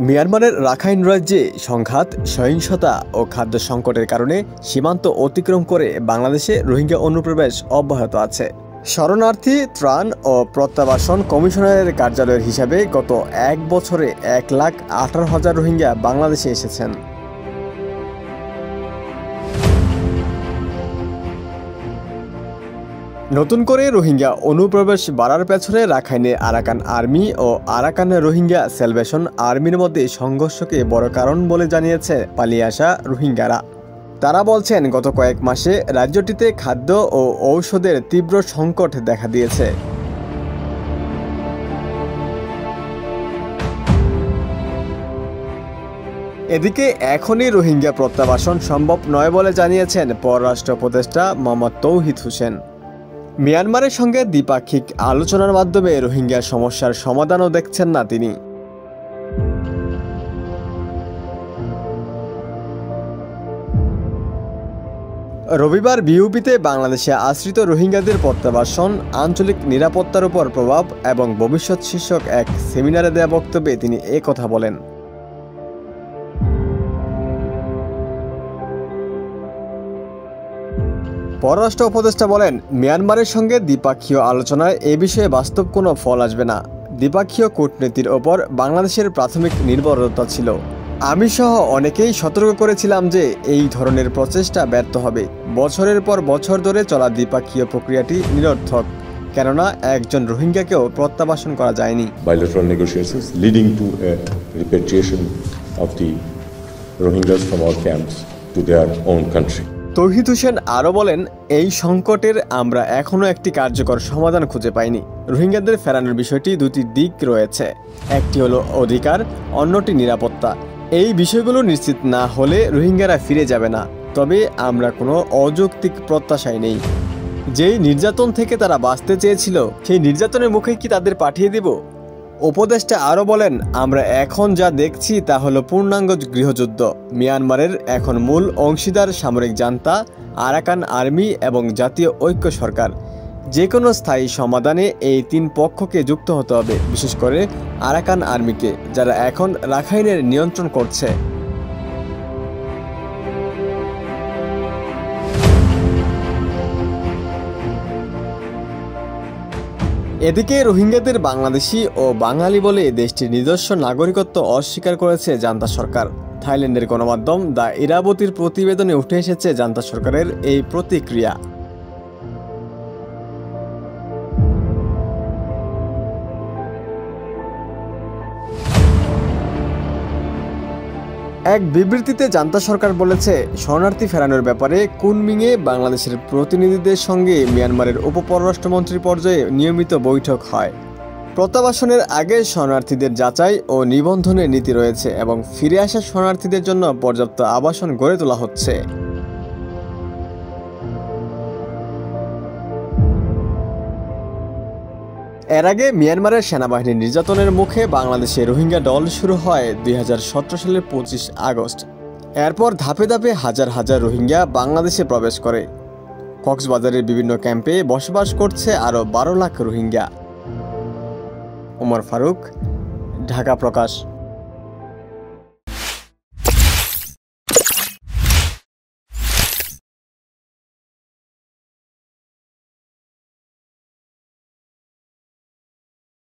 মিয়ানমারের রাখাইন রাজ্যে সংঘাত, সহিংসতা ও খাদ্য সংকটের কারণে সীমান্ত অতিক্রম করে বাংলাদেশে রোহিঙ্গা অনুপ্রবেশ অব্যাহত আছে। শরণার্থী ত্রাণ ও প্রত্যাবাসন কমিশনারের কার্যালয়ের হিসাবে গত 1 বছরে 1,18,000 রোহিঙ্গা বাংলাদেশে এসেছেন। নতুন করে রোহিঙ্গা অনুপ্রবেশ বাড়ার পেছনে রাখাইনে আরাকান আর্মি ও আরাকান রোহিঙ্গা স্যালভেশন আর্মির মধ্যে সংঘর্ষকে বড় কারণ বলে জানিয়েছে পালিয়ে আসা রোহিঙ্গারা। তারা বলছেন, গত কয়েক মাসে রাজ্যটিতে খাদ্য ও ঔষধের তীব্র সংকট দেখা দিয়েছে। এদিকে এখনই রোহিঙ্গা প্রত্যাবাসন সম্ভব নয় বলে জানিয়েছেন পররাষ্ট্র উপদেষ্টা মোহাম্মদ তৌহিদ হোসেন। মিয়ানমারের সঙ্গে দ্বিপাক্ষিক আলোচনার মাধ্যমে রোহিঙ্গা সমস্যার সমাধানও দেখছেন না তিনি। রবিবার বিউপিতে বাংলাদেশে আশ্রিত রোহিঙ্গাদের প্রত্যাবাসন, আঞ্চলিক নিরাপত্তার উপর প্রভাব এবং ভবিষ্যৎ শীর্ষক এক সেমিনারে দেয়া বক্তব্যে তিনি কথা বলেন। পররাষ্ট্র উপদেষ্টা বলেন, মিয়ানমারের সঙ্গে দ্বিপাক্ষীয় আলোচনায় এ বিষয়ে বাস্তব কোনো ফল আসবে না। দ্বিপাক্ষীয় কূটনীতির ওপর বাংলাদেশের প্রাথমিক নির্ভরতা ছিল। আমি সহ অনেকেই সতর্ক করেছিলাম যে এই ধরনের প্রচেষ্টা ব্যর্থ হবে। বছরের পর বছর ধরে চলা দ্বিপাক্ষীয় প্রক্রিয়াটি নিরর্থক, কেননা একজন রোহিঙ্গাকেও প্রত্যাবাসন করা যায়নি। Bilateral negotiations leading to a repatriation of the Rohingyas from all camps to their own country. তৌহিদ হোসেন আরও বলেন, এই সংকটের আমরা এখনও একটি কার্যকর সমাধান খুঁজে পাইনি। রোহিঙ্গাদের ফেরানোর বিষয়টি দুটি দিক রয়েছে, একটি হলো অধিকার, অন্যটি নিরাপত্তা। এই বিষয়গুলো নিশ্চিত না হলে রোহিঙ্গারা ফিরে যাবে না। তবে আমরা কোনো অযৌক্তিক প্রত্যাশায় নেই। যেই নির্যাতন থেকে তারা বাঁচতে চেয়েছিল, সেই নির্যাতনের মুখে কি তাদের পাঠিয়ে দেব? উপদেষ্টা আরও বলেন, আমরা এখন যা দেখছি তা হলো পূর্ণাঙ্গ গৃহযুদ্ধ। মিয়ানমারের এখন মূল অংশীদার সামরিক জান্তা, আরাকান আর্মি এবং জাতীয় ঐক্য সরকার। যে কোনো স্থায়ী সমাধানে এই 3 পক্ষকে যুক্ত হতে হবে, বিশেষ করে আরাকান আর্মিকে, যারা এখন রাখাইনের নিয়ন্ত্রণ করছে। এদিকে রোহিঙ্গাদের বাংলাদেশি ও বাঙালি বলে দেশটির নিজস্ব নাগরিকত্ব অস্বীকার করেছে জান্তা সরকার। থাইল্যান্ডের গণমাধ্যম দ্য ইরাবতীর প্রতিবেদনে উঠে এসেছে জান্তা সরকারের এই প্রতিক্রিয়া। এক বিবৃতিতে জান্তা সরকার বলেছে, শরণার্থী ফেরানোর ব্যাপারে কুনমিংয়ে বাংলাদেশের প্রতিনিধিদের সঙ্গে মিয়ানমারের উপপররাষ্ট্রমন্ত্রী পর্যায়ে নিয়মিত বৈঠক হয়। প্রত্যাবাসনের আগে শরণার্থীদের যাচাই ও নিবন্ধনের নীতি রয়েছে এবং ফিরে আসা শরণার্থীদের জন্য পর্যাপ্ত আবাসন গড়ে তোলা হচ্ছে। এর আগে মিয়ানমারের সেনাবাহিনীর নির্যাতনের মুখে বাংলাদেশে রোহিঙ্গা দল শুরু হয় 2017 সালের 25 আগস্ট। এরপর ধাপে ধাপে হাজার হাজার রোহিঙ্গা বাংলাদেশে প্রবেশ করে। কক্সবাজারের বিভিন্ন ক্যাম্পে বসবাস করছে আরও 12 লাখ রোহিঙ্গা। ওমর ফারুক, ঢাকা প্রকাশ।